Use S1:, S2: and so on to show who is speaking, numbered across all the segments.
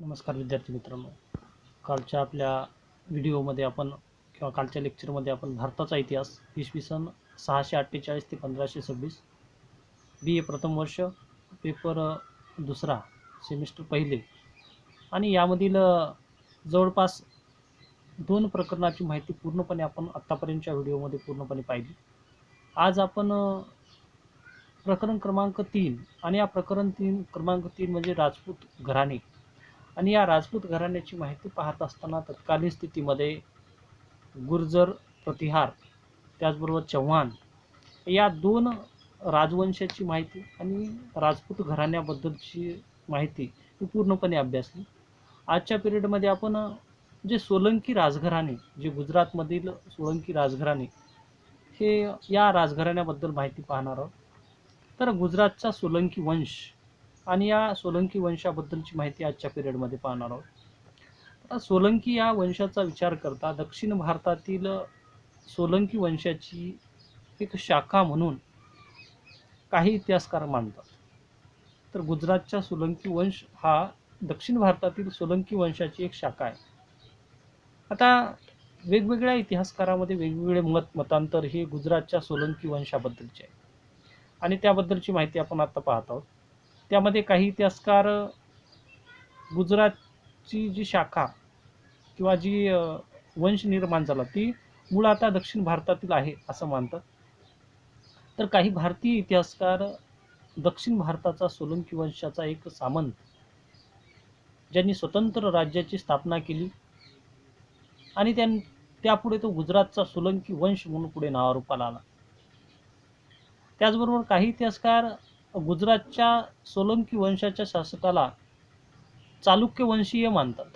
S1: नमस्कार विद्यार्थी मित्रांनो. कालच्या आपल्या व्हिडिओमध्ये आपण किंवा कालच्या लेक्चरमध्ये आपण भारताचा इतिहास इसवी सन 648 ते 1526 बी ए प्रथम वर्ष पेपर दुसरा सेमिस्टर पहिले आणि यामधील जवळपास 2 प्रकरणाची माहिती पूर्णपणे आपण आत्तापर्यंतच्या व्हिडिओमध्ये पूर्णपणे पाहिली. आज आपण प्रकरण क्रमांक 3 आणि या प्रकरण क्रमांक 3 म्हणजे राजपूत घराणे आणि या राजपूत घराण्याची माहिती पाहत असताना तत्कालीन स्थितीमध्ये गुर्जर, प्रतिहार त्याचबरोबर चव्हाण या 2 राजवंशाची माहिती आणि राजपूत घराण्याबद्दलची माहिती ही पूर्णपणे अभ्यासली. आजच्या पिरियडमध्ये आपण जे सोलंकी राजघराणे, जे गुजरातमधील सोलंकी राजघराणे हे या राजघराण्याबद्दल माहिती पाहणार आहोत. तर गुजरातचा सोलंकी वंश आणि या सोलंकी वंशाबद्दलची माहिती आजच्या पिरियडमध्ये पाहणार आहोत. आता सोलंकी या वंशाचा विचार करता दक्षिण भारतातील सोलंकी वंशाची एक शाखा म्हणून काही इतिहासकार मानतात. तर गुजरातचा सोलंकी वंश हा दक्षिण भारतातील सोलंकी वंशाची एक शाखा आहे. आता वेगवेगळ्या इतिहासकारामध्ये वेगवेगळे मतांतर हे गुजरातच्या सोलंकी वंशाबद्दलचे आहे आणि त्याबद्दलची माहिती आपण आता पाहत आहोत. त्यामध्ये काही इतिहासकार गुजरातची जी शाखा किंवा जी वंश निर्माण झाला ती मूळ आता दक्षिण भारतातील आहे असं मानतात. तर काही भारतीय इतिहासकार दक्षिण भारताचा सोलंकी वंशाचा एक सामंत ज्यांनी स्वतंत्र राज्याची स्थापना केली आणि त्यापुढे तो गुजरातचा सोलंकी वंश म्हणून पुढे नावारूपाला आला. त्याचबरोबर काही इतिहासकार गुजरातच्या सोलंकी वंशाच्या शासकाला चालुक्य वंशीय मानतात.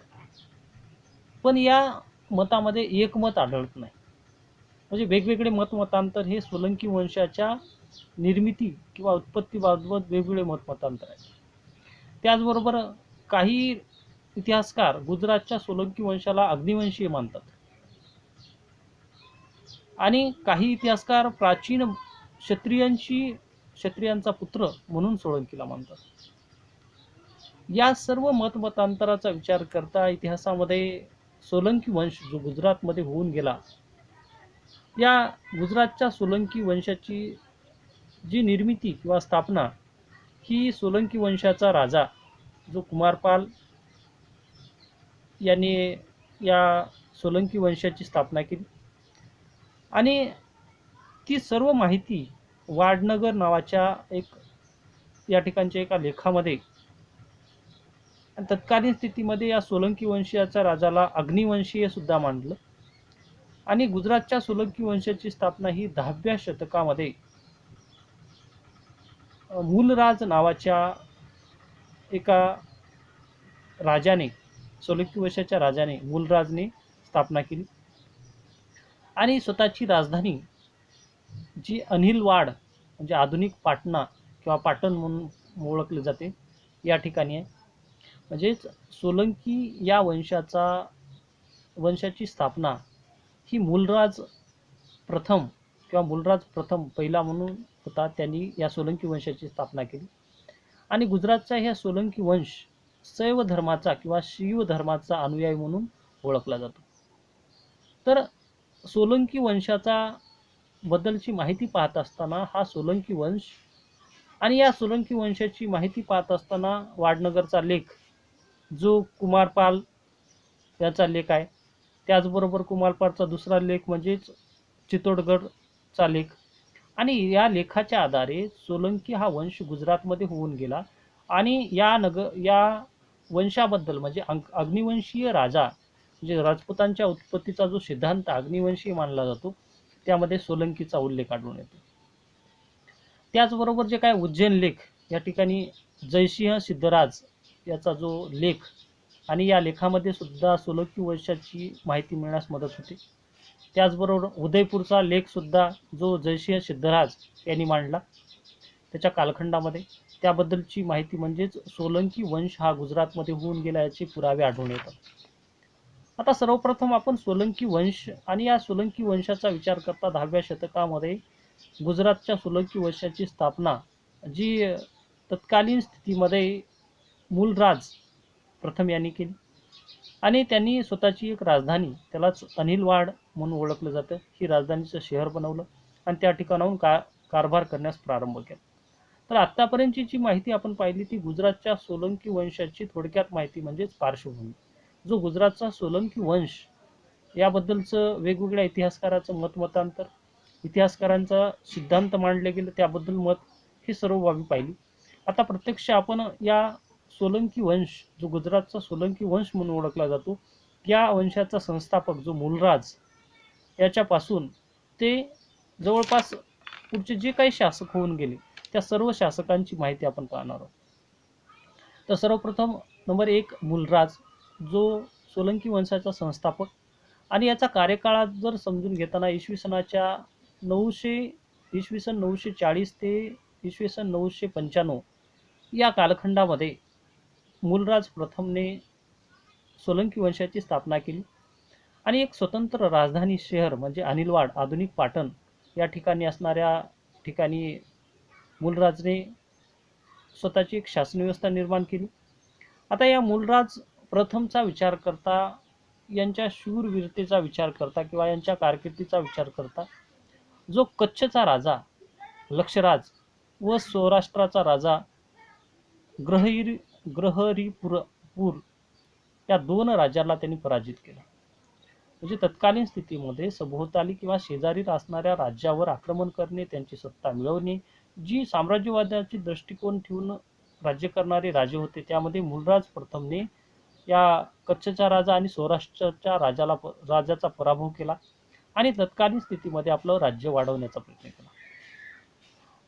S1: पण या मतामध्ये एकमत आढळत नाही. म्हणजे वेगवेगळे मतांतर हे सोलंकी वंशाच्या निर्मिती किंवा उत्पत्तीबाबत वेगवेगळे मतांतर आहे. त्याचबरोबर काही इतिहासकार गुजरातच्या सोलंकी वंशाला अग्निवंशीय मानतात आणि काही इतिहासकार प्राचीन क्षत्रियांचा पुत्र म्हणून सोळंकीला मानतात. या सर्व मतांतराचा विचार करता इतिहासामध्ये सोलंकी वंश जो गुजरातमध्ये होऊन गेला, या गुजरातच्या सोलंकी वंशाची जी निर्मिती किंवा स्थापना ही सोलंकी वंशाचा राजा जो कुमारपाल यांनी या सोलंकी वंशाची स्थापना केली आणि ती सर्व माहिती वाडनगर नावाच्या या ठिकाणच्या एका लेखामध्ये आणि तत्कालीन स्थितीमध्ये या सोलंकी वंशाच्या राजाला अग्निवंशीय सुद्धा मानलं आणि गुजरातच्या सोलंकी वंशाची स्थापना ही 10व्या शतकामध्ये मूलराज नावाच्या एका राजाने, सोलंकी वंशाच्या राजाने मूलराजने स्थापना केली आणि स्वतःची राजधानी जी अनिलवाड म्हणजे आधुनिक पाटणा किंवा पाटण म्हणून ओळखले जाते या ठिकाणी आहे. म्हणजेच सोलंकी या वंशाची स्थापना ही मूलराज प्रथम पहिला म्हणून होता, त्यांनी या सोलंकी वंशाची स्थापना केली आणि गुजरातचा ह्या सोलंकी वंश शैव धर्माचा किंवा शिव धर्माचा अनुयायी म्हणून ओळखला जातो. तर सोलंकी वंशाचा बद्दलची माहिती पाहत असताना हा सोलंकी वंश आणि या सोलंकी वंशाची माहिती पाहत असताना वाडनगरचा लेख जो कुमारपाल याचा लेख आहे, त्याचबरोबर कुमारपालचा दुसरा लेख म्हणजेच चित्तोडगडचा लेख आणि या लेखाच्या आधारे सोलंकी हा वंश गुजरातमध्ये होऊन गेला आणि या वंशाबद्दल म्हणजे अग्निवंशीय राजा म्हणजे राजपुतांच्या उत्पत्तीचा जो सिद्धांत अग्निवंशीय मानला जातो त्यामध्ये सोलंकीचा उल्लेख आढळून येतो. त्याचबरोबर जे काय उज्जैन लेख या ठिकाणी जयसिंह सिद्धराज याचा जो लेख आणि या लेखामध्ये सुद्धा सोलंकी वंशाची माहिती मिळण्यास मदत होते. त्याचबरोबर उदयपूरचा लेख सुद्धा जो जयसिंह सिद्धराज यांनी मांडला त्याच्या कालखंडामध्ये त्याबद्दलची माहिती म्हणजेच सोलंकी वंश हा गुजरातमध्ये होऊन गेला याचे पुरावे आढळून येतात. आता सर्वप्रथम आपण सोलंकी वंश आणि या सोलंकी वंशाचा विचार करता 10व्या शतकामध्ये गुजरातच्या सोलंकी वंशाची स्थापना जी तत्कालीन स्थितीमध्ये मूलराज प्रथम यांनी केली आणि त्यांनी स्वतःची एक राजधानी, त्यालाच अनिलवाड म्हणून ओळखलं जातं, ही राजधानीचं शहर बनवलं आणि त्या ठिकाणाहून कारभार करण्यास प्रारंभ केला. तर आत्तापर्यंतची जी माहिती आपण पाहिली ती गुजरातच्या सोलंकी वंशाची थोडक्यात माहिती म्हणजेच पार्श्वभूमी. जो गुजरातचा सोलंकी वंश याबद्दलचं वेगवेगळ्या इतिहासकाराचं मतांतर, इतिहासकारांचा सिद्धांत मांडले गेले त्याबद्दल मत, ही सर्व बाबी पाहिली. आता प्रत्यक्ष आपण या सोलंकी वंश, जो गुजरातचा सोलंकी वंश म्हणून ओळखला जातो, या वंशाचा संस्थापक जो मूलराज याच्यापासून ते जवळपास पुढचे जे काही शासक होऊन गेले त्या सर्व शासकांची माहिती आपण पाहणार आहोत. तर सर्वप्रथम नंबर 1 मूलराज, जो सोलंकी वंशाचा संस्थापक, आणि याचा कार्यकाळात जर समजून घेताना इसवी सन 940 ते इसवी सन 995 या कालखंडामध्ये मूलराज प्रथमने सोलंकी वंशाची स्थापना केली आणि एक स्वतंत्र राजधानी शहर म्हणजे अनिलवाड, आधुनिक पाटण या ठिकाणी असणाऱ्या ठिकाणी मूलराजने स्वतःची एक शासन व्यवस्था निर्माण केली. आता या मूलराज प्रथमचा विचार करता, यांच्या शूरवीरतेचा विचार करता किंवा यांच्या कारकिर्दीचा विचार करता, जो कच्छचा राजा लक्षराज व सौराष्ट्राचा राजा ग्रहरीपूर या दोन राजाला त्यांनी पराजित केलं. म्हणजे तत्कालीन स्थितीमध्ये सभोवताली किंवा शेजारी असणाऱ्या राज्यावर आक्रमण करणे, त्यांची सत्ता मिळवणे, जी साम्राज्यवादाची दृष्टिकोन ठेवून राज्य करणारे राजे होते, त्यामध्ये मूलराज प्रथमने या कच्छचा राजा आणि सौराष्ट्राच्या राजाचा पराभव केला आणि तत्कालीन स्थितीमध्ये आपलं राज्य वाढवण्याचा प्रयत्न केला.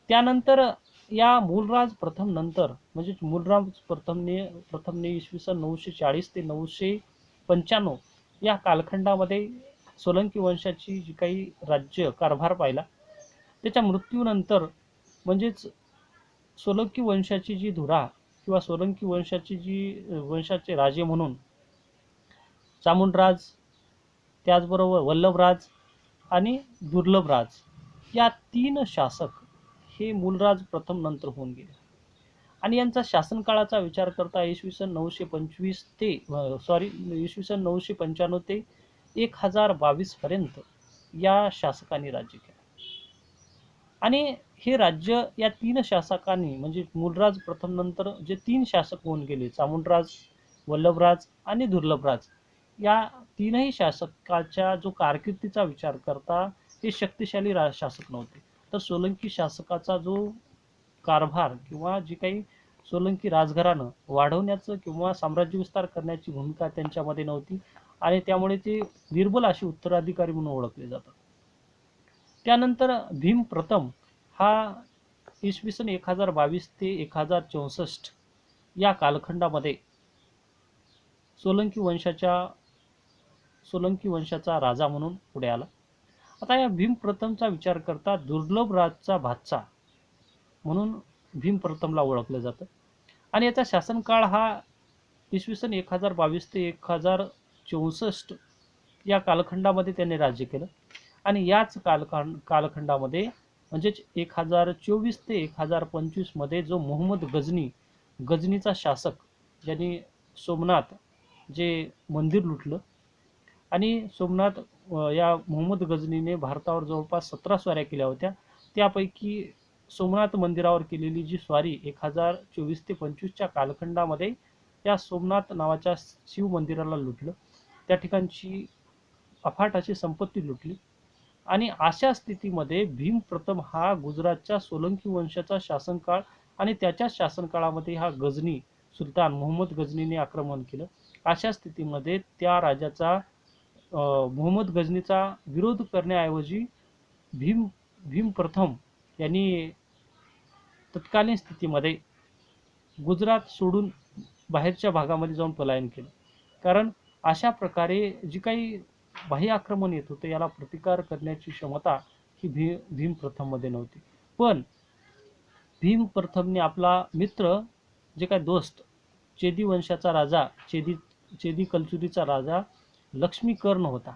S1: त्यानंतर या मूलराज प्रथम नंतर म्हणजे मूलराज प्रथमने इसवी सन 940 ते 995 या कालखंडामध्ये सोलंकी वंशाची जी काही राज्य कारभार पाहिला, त्याच्या मृत्यूनंतर म्हणजेच सोलंकी वंशाची जी धुरा किंवा सोलंकी वंशाचे राजे म्हणून चामुंडराज, त्याचबरोबर वल्लभराज आणि दुर्लभराज या 3 शासक हे मूलराज प्रथम नंतर होऊन गेले आणि यांचा शासनकाळाचा विचार करता इसवी सन 995 ते 1022 पर्यंत या शासकांनी राज्य केले आणि हे राज्य या 3 शासकांनी म्हणजे मूलराज प्रथम नंतर जे 3 शासक होऊन गेले, चामुंडराज, वल्लभराज आणि दुर्लभराज, या 3ही शासकाच्या जो कारकिर्दीचा विचार करता हे शक्तिशाली शासक नव्हते. तर सोलंकी शासकाचा जो कारभार किंवा जी काही सोलंकी राजघराणं वाढवण्याचं किंवा साम्राज्य विस्तार करण्याची भूमिका त्यांच्यामध्ये नव्हती आणि त्यामुळे ते निर्बल असे उत्तराधिकारी म्हणून ओळखले जातात. त्यानंतर भीम प्रथम हा इसवी सन 1022 ते 1064 या कालखंडामध्ये सोलंकी वंशाचा राजा म्हणून पुढे आला. आता या भीम प्रथमचा विचार करता दुर्लभराजचा भाचा म्हणून भीम प्रथमला ओळखलं जातं आणि याचा शासनकाळ हा इसवी सन 1022 ते 1064 या कालखंडामध्ये त्यांनी राज्य केलं आणि याच कालखंडामध्ये म्हणजेच 1024 ते 1025 मध्ये जो मोहम्मद गजनीचा शासक, ज्यांनी सोमनाथ जे मंदिर लुटलं आणि सोमनाथ या मोहम्मद गजनीने भारतावर जवळपास 17 स्वाऱ्या केल्या होत्या, त्यापैकी सोमनाथ मंदिरावर केलेली जी स्वारी 1024 ते 25च्या कालखंडामध्ये या सोमनाथ नावाच्या शिव मंदिराला लुटलं, त्या ठिकाणची अफाट अशी संपत्ती लुटली आणि अशा स्थितीमध्ये भीम प्रथम हा गुजरातच्या सोलंकी वंशाचा शासनकाळ आणि त्याच्याच शासनकाळामध्ये हा गजनी सुलतान मोहम्मद गजनीने आक्रमण केलं. अशा स्थितीमध्ये त्या राजाचा मोहम्मद गजनीचा विरोध करण्याऐवजी भीम प्रथम यांनी तत्कालीन स्थितीमध्ये गुजरात सोडून बाहेरच्या भागामध्ये जाऊन पलायन केलं, कारण अशा प्रकारे जी काही बाह्य आक्रमण येत होते याला प्रतिकार करण्याची क्षमता ही भीम प्रथममध्ये नव्हती. पण भीम प्रथमने आपला मित्र, जे काही दोस्त, चेदी वंशाचा राजा, चेदी कलचुरीचा राजा लक्ष्मीकर्ण होता,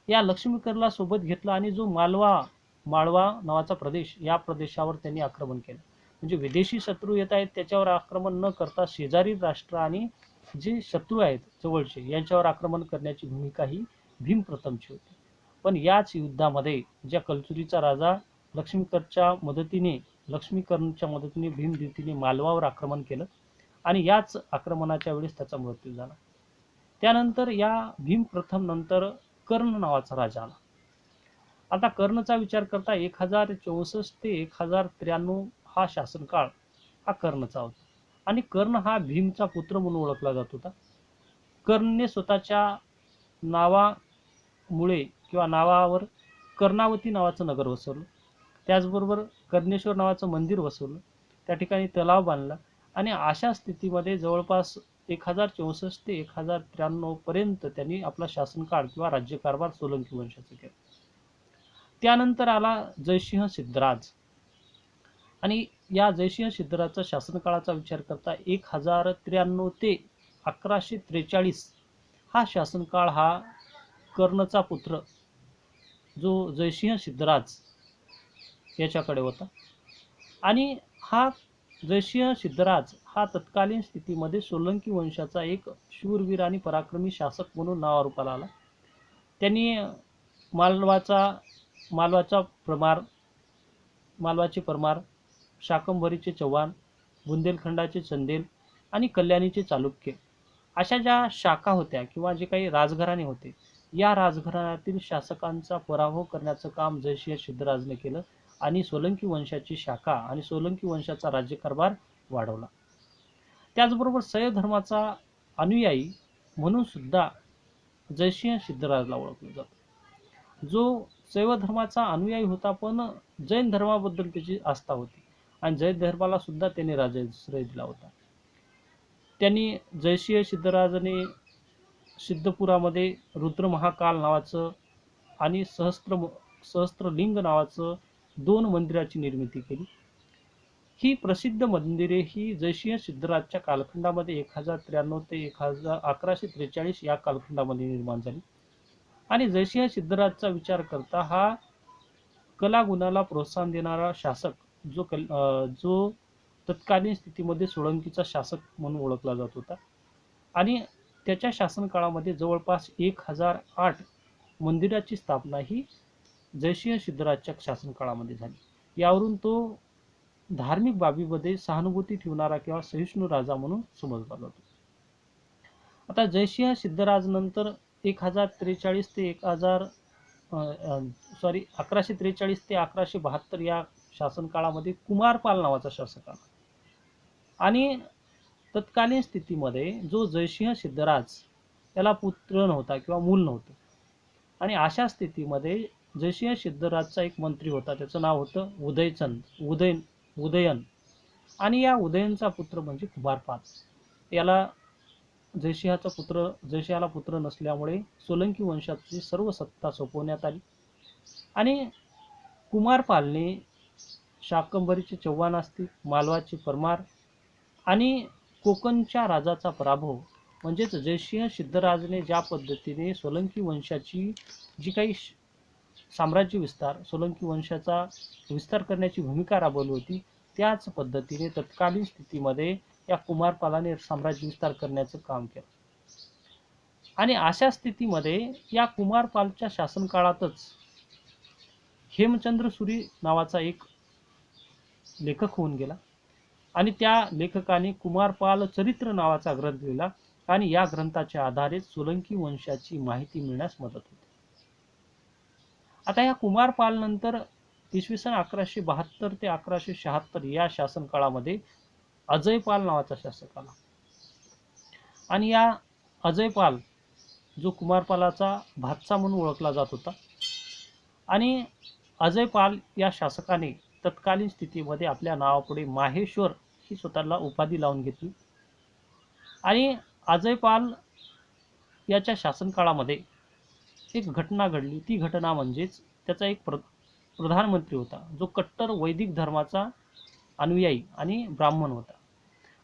S1: या लक्ष्मीकरला सोबत घेतला आणि जो माळवा नावाचा प्रदेश, या प्रदेशावर त्यांनी आक्रमण केलं. म्हणजे विदेशी शत्रू येत आहेत त्याच्यावर आक्रमण न करता शेजारी राष्ट्र आणि जे शत्रू आहेत जवळचे यांच्यावर आक्रमण करण्याची भूमिका ही भीम प्रथमची होती. पण याच युद्धामध्ये ज्या कलचुरीचा राजा लक्ष्मीकरच्या मदतीने भीमद्वितीने मालवावर आक्रमण केलं आणि याच आक्रमणाच्या वेळेस त्याचा मृत्यू झाला. त्यानंतर या भीम प्रथम नंतर कर्ण नावाचा राजा आला. आता कर्णचा विचार करता 1064 ते 1093 हा शासनकाळ हा कर्णचा होता आणि कर्ण हा भीमचा पुत्र म्हणून ओळखला जात होता. कर्णने स्वतःच्या नावामुळे किंवा नावावर कर्णावती नावाचं नगर वसवलं. त्याचबरोबर कर्णेश्वर नावाचं मंदिर वसवलं. त्या ठिकाणी तलाव बांधला आणि अशा स्थितीमध्ये जवळपास 1064 ते 1093 पर्यंत त्यांनी आपला शासनकाळ किंवा राज्यकारभार सोलंकी वंशाचा केला. त्यानंतर आला जयसिंह सिद्धराज आणि या जयसिंह सिद्धराजचा शासनकाळाचा विचार करता 1093 ते 1143 हा शासनकाळ हा कर्णचा पुत्र जो जयसिंह सिद्धराज याच्याकडे होता. आणि हा जयसिंह सिद्धराज हा तत्कालीन स्थितीमध्ये सोलंकी वंशाचा एक शूरवीर आणि पराक्रमी शासक म्हणून नावारूपाला आला. त्यांनी मालवाचे परमार, शाकंभरीचे चव्हाण, बुंदेलखंडाचे चंदेल आणि कल्याणीचे चालुक्य अशा ज्या शाखा होत्या किंवा जे काही राजघराणे होते या राजघराण्यातील शासकांचा पराभव करण्याचं काम जयसिंह सिद्धराजने केलं आणि सोलंकी वंशाची शाखा आणि सोलंकी वंशाचा राज्यकारभार वाढवला. त्याचबरोबर शैव धर्माचा अनुयायी म्हणून सुद्धा जयसिंह सिद्धराजला ओळखलं जातं. जो शैव धर्माचा अनुयायी होता पण जैन धर्माबद्दल त्याची आस्था होती आणि जैन धर्माला सुद्धा त्यांनी राजाश्रय दिला होता. त्यांनी जयसिंह सिद्धराजाने सिद्धपुरामध्ये रुद्रमहाकाल नावाचं आणि सहस्त्रलिंग नावाचं 2 मंदिराची निर्मिती केली. ही प्रसिद्ध मंदिरे ही जयसिंह सिद्धराजच्या कालखंडामध्ये 1093 ते 1143 या कालखंडामध्ये निर्माण झाली. आणि जयसिंह सिद्धराजचा विचार करता हा कलागुणाला प्रोत्साहन देणारा शासक जो तत्कालीन स्थितीमध्ये सोळंकीचा शासक म्हणून ओळखला जात होता आणि त्याच्या शासनकाळामध्ये जवळपास 1008 मंदिराची स्थापना ही जयसिंह सिद्धराजच्या शासनकाळामध्ये झाली. यावरून तो धार्मिक बाबीमध्ये सहानुभूती ठेवणारा किंवा सहिष्णू राजा म्हणून समजला जातो. आता जयसिंह सिद्धराज नंतर 1143 ते 1143 ते 1172 या शासनकाळामध्ये कुमारपाल नावाचा शासक आला आणि तत्कालीन स्थितीमध्ये जो जयसिंह सिद्धराज याला पुत्र नव्हता किंवा मूल नव्हतं आणि अशा स्थितीमध्ये जयसिंह सिद्धराजचा एक मंत्री होता, त्याचं नाव होतं उदयन आणि या उदयनचा पुत्र म्हणजे कुमारपाल. याला जयसिंहाला पुत्र नसल्यामुळे सोलंकी वंशाची सर्व सत्ता सोपवण्यात आली आणि कुमारपालने शाकंभरीचे चव्हाण असतील, मालवाचे परमार आणि कोकणच्या राजाचा पराभव म्हणजेच जयसिंह सिद्धराजने ज्या पद्धतीने सोलंकी वंशाची जी काही साम्राज्य विस्तार सोलंकी वंशाचा विस्तार करण्याची भूमिका राबवली होती त्याच पद्धतीने तत्कालीन स्थितीमध्ये या कुमारपालाने साम्राज्य विस्तार करण्याचं काम केलं. आणि अशा स्थितीमध्ये या कुमारपालच्या शासनकाळातच हेमचंद्र सुरी नावाचा एक लेखक होऊन गेला आणि त्या लेखकाने कुमारपाल चरित्र नावाचा ग्रंथ लिहिला आणि या ग्रंथाच्या आधारे सोलंकी वंशाची माहिती मिळण्यास मदत होते. आता या कुमारपाल नंतर इसवी सन 1172 ते 1176 या शासनकाळामध्ये अजयपाल नावाचा शासक आला आणि या अजयपाल जो कुमारपालाचा भाचा म्हणून ओळखला जात होता आणि अजयपाल या शासकाने तत्कालीन स्थितीमध्ये आपल्या नावापुढे माहेश्वर ही स्वतःला उपाधी लावून घेतली आणि अजयपाल याच्या शासनकाळामध्ये एक घटना घडली. ती घटना म्हणजेच त्याचा एक प्रधानमंत्री होता जो कट्टर वैदिक धर्माचा अनुयायी आणि ब्राह्मण होता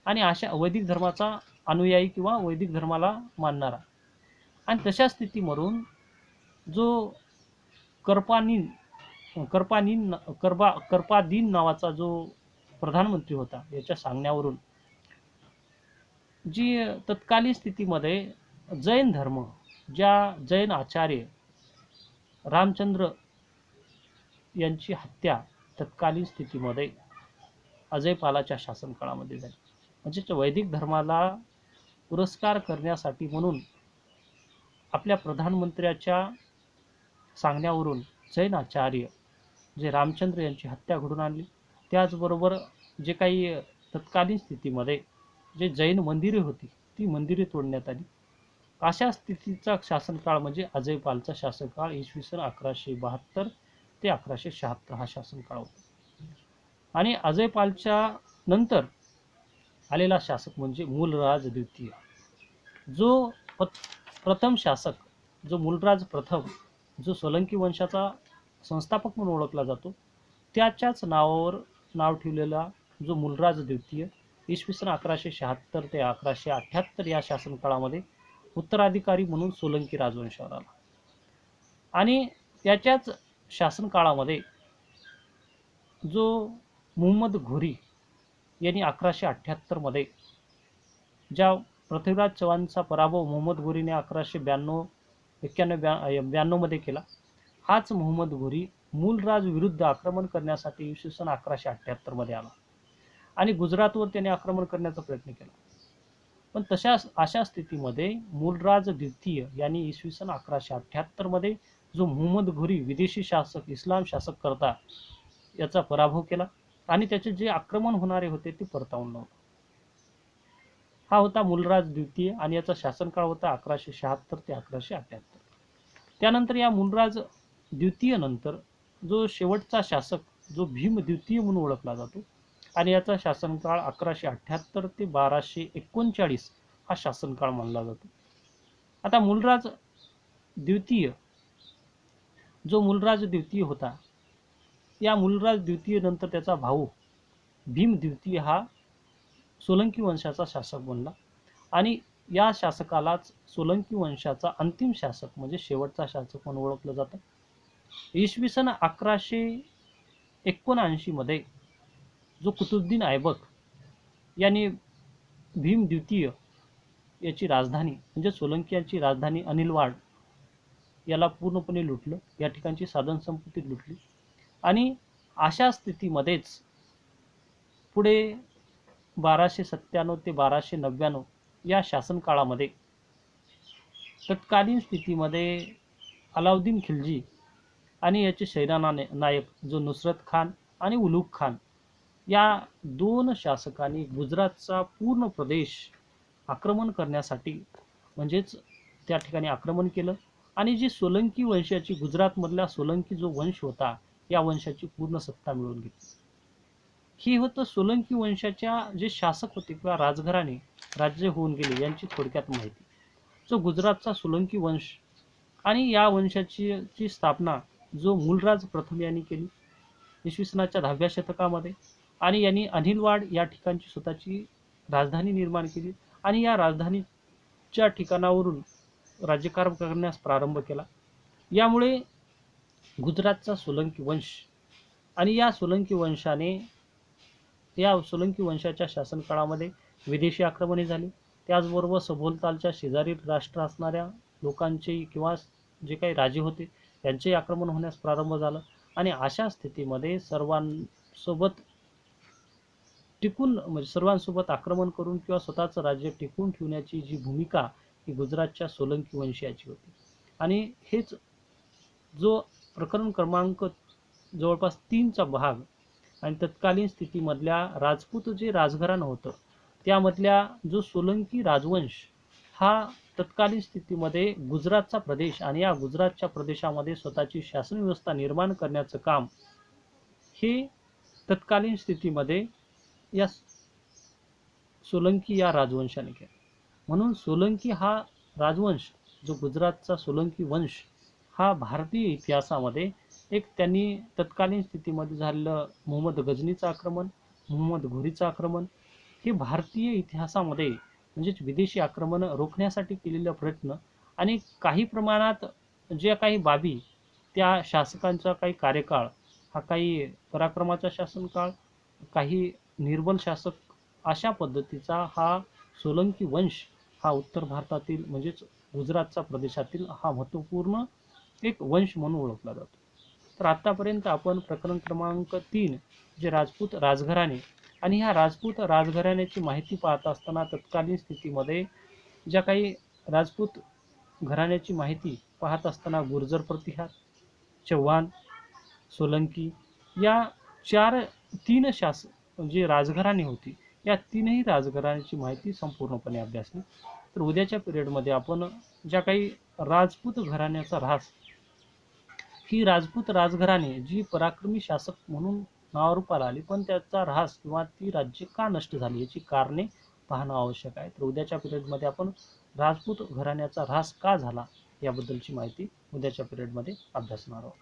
S1: आणि अशा वैदिक धर्माचा अनुयायी किंवा वैदिक धर्माला मानणारा आणि तशा स्थितीवरून जो करपादीन नावाचा जो प्रधानमंत्री होता याच्या सांगण्यावरून जी तत्कालीन स्थितीमध्ये जैन धर्म, ज्या जैन आचार्य रामचंद्र यांची हत्या तत्कालीन स्थितीमध्ये अजयपालाच्या शासनकाळामध्ये झाली. म्हणजेच वैदिक धर्माला पुरस्कार करण्यासाठी म्हणून आपल्या प्रधानमंत्र्याच्या सांगण्यावरून जैन आचार्य जे रामचंद्र यांची हत्या घडून आणली. त्याचबरोबर जे काही तत्कालीन स्थितीमध्ये जे जैन मंदिरे होती ती मंदिरे तोडण्यात आली. अशा स्थितीचा शासनकाळ म्हणजे अजयपालचा शासनकाळ इसवी सन 1172 ते 1176 हा शासनकाळ होता. आणि अजयपालच्या नंतर आलेला शासक म्हणजे मूलराज द्वितीय, जो प्रथम शासक, जो मूलराज प्रथम, जो सोलंकी वंशाचा संस्थापक म्हणून ओळखला जातो, त्याच्याच नावावर नाव ठेवलेला जो मूलराज द्वितीय इसवी सन 1176 ते 1178 या शासनकाळामध्ये उत्तराधिकारी म्हणून सोलंकी राजवंशावर आला. आणि त्याच्याच शासनकाळामध्ये जो मुहम्मद घोरी यांनी 1178 मध्ये ज्या पृथ्वीराज चव्हाणचा पराभव मुहम्मद घोरीने 1192 मध्ये केला, हाच मुहम्मद घोरी मूलराज विरुद्ध आक्रमण करण्यासाठी इसवी सन 1178 मध्ये आला आणि गुजरातवर त्याने आक्रमण करण्याचा प्रयत्न केला. पण अशा स्थितीमध्ये मूलराज द्वितीय यांनी इसवी सन 1178 मध्ये जो मुहम्मद घोरी विदेशी शासक, इस्लाम शासक करता याचा पराभव केला आणि त्याचे जे आक्रमण होणारे होते ते परतावून लावले. हा होता मूलराज द्वितीय आणि याचा शासनकाळ होता 1176 ते 1178. त्यानंतर या मूलराज द्वितीय नंतर जो शेवटचा शासक जो भीम द्वितीय म्हणून ओळखला जातो आणि याचा शासनकाळ 1178 ते 1239 हा शासनकाळ मानला जातो. आता मूलराज द्वितीय, जो मूलराज द्वितीय होता, या मूलराज द्वितीय नंतर त्याचा भाऊ भीम द्वितीय हा सोलंकी वंशाचा शासक बनला आणि या शासकालाच सोलंकी वंशाचा अंतिम शासक म्हणजे शेवटचा शासक म्हणून ओळखलं जातं. इसवी सन 1179 मध्ये जो कुतुबुद्दीन ऐबक यांनी भीम द्वितीय याची राजधानी म्हणजे सोलंकी यांची राजधानी अनिलवाड याला पूर्णपणे लुटलं, या ठिकाणची साधनसंपत्ती लुटली. आणि अशा स्थितीमध्येच पुढे 1297 ते 1299 या शासनकाळामध्ये तत्कालीन स्थितीमध्ये अलाउद्दीन खिलजी आणि याचे नायक जो नुसरत खान आणि उलुग खान या दोन शासकांनी गुजरातचा पूर्ण प्रदेश आक्रमण करण्यासाठी म्हणजेच त्या ठिकाणी आक्रमण केलं आणि जी सोलंकी वंशाची गुजरातमधला सोलंकी जो वंश होता या वंशाची पूर्ण सत्ता मिळवून घेतली. ही होतं सोलंकी वंशाच्या जे शासक होते किंवा राजघराणे राज्य होऊन गेले यांची थोडक्यात माहिती. जो गुजरातचा सोलंकी वंश आणि या वंशाची स्थापना जो मूलराज प्रथम यांनी केली इसवी सनाच्या 10व्या शतकामध्ये आणि यांनी अनिलवाड या ठिकाणची स्वतःची राजधानी निर्माण केली आणि या राजधानीच्या ठिकाणावरून राज्यकारभार करण्यास प्रारंभ केला. यामुळे गुजरातचा सोलंकी वंश आणि या सोलंकी वंशाच्या शासनकाळामध्ये विदेशी आक्रमणे झाली. त्याचबरोबर सभोवतालच्या शेजारी राष्ट्र असणाऱ्या लोकांचे किंवा जे काही राजे होते त्यांचे आक्रमण होण्यास प्रारंभ झाला आणि अशा स्थितीमध्ये सर्वांसोबत आक्रमण करून किंवा स्वतःचं राज्य टिकवून ठेवण्याची जी भूमिका ही गुजरातच्या सोलंकी वंशीयाची होती. आणि हेच जो प्रकरण क्रमांक जवळपास 3चा भाग आणि तत्कालीन स्थितीमधल्या राजपूत जे राजघराणं होतं त्यामधल्या जो सोलंकी राजवंश हा तत्कालीन स्थितीमध्ये गुजरातचा प्रदेश आणि या गुजरातच्या प्रदेशामध्ये स्वतःची शासन व्यवस्था निर्माण करण्याचं काम हे तत्कालीन स्थितीमध्ये या सोलंकी या राजवंशाने केलं. म्हणून सोलंकी हा राजवंश जो गुजरातचा सोलंकी वंश हा भारतीय इतिहासामध्ये एक त्यांनी तत्कालीन स्थितीमध्ये झालेलं मुहम्मद गजनीचं आक्रमण, मुहम्मद घोरीचं आक्रमण हे भारतीय इतिहासामध्ये म्हणजेच विदेशी आक्रमण रोखण्यासाठी केलेला प्रयत्न आणि काही प्रमाणात ज्या काही बाबी त्या शासकांचा काही कार्यकाळ हा काही पराक्रमाचा शासनकाळ, काही निर्बल शासक अशा पद्धतीचा हा सोलंकी वंश हा उत्तर भारतातील म्हणजेच गुजरातचा प्रदेशातील हा महत्त्वपूर्ण एक वंश म्हणून ओळखला जातो. तर आत्तापर्यंत आपण प्रकरण क्रमांक 3 जे राजपूत राजघराणे आणि ह्या राजपूत राजघराण्याची माहिती पाहत असताना तत्कालीन स्थितीमध्ये ज्या काही राजपूत घराण्याची माहिती पाहत असताना गुर्जर प्रतिहार, चव्हाण, सोलंकी या चार तीन जी राजघराणी होती या तीनही राजघराण्याची माहिती संपूर्णपणे अभ्यासली. तर उद्याच्या पिरियडमध्ये आपण ज्या काही राजपूत घराण्याचा ऱ्हास, ही राजपूत राजघराणे जी पराक्रमी शासक म्हणून नावारूपाला आली पण त्याचा ऱ्हास किंवा ती राज्य का नष्ट झाली याची कारणे पाहणं आवश्यक आहे. तर उद्याच्या पिरियडमध्ये आपण राजपूत घराण्याचा ऱ्हास का झाला याबद्दलची माहिती उद्याच्या पिरियडमध्ये अभ्यासणार आहोत.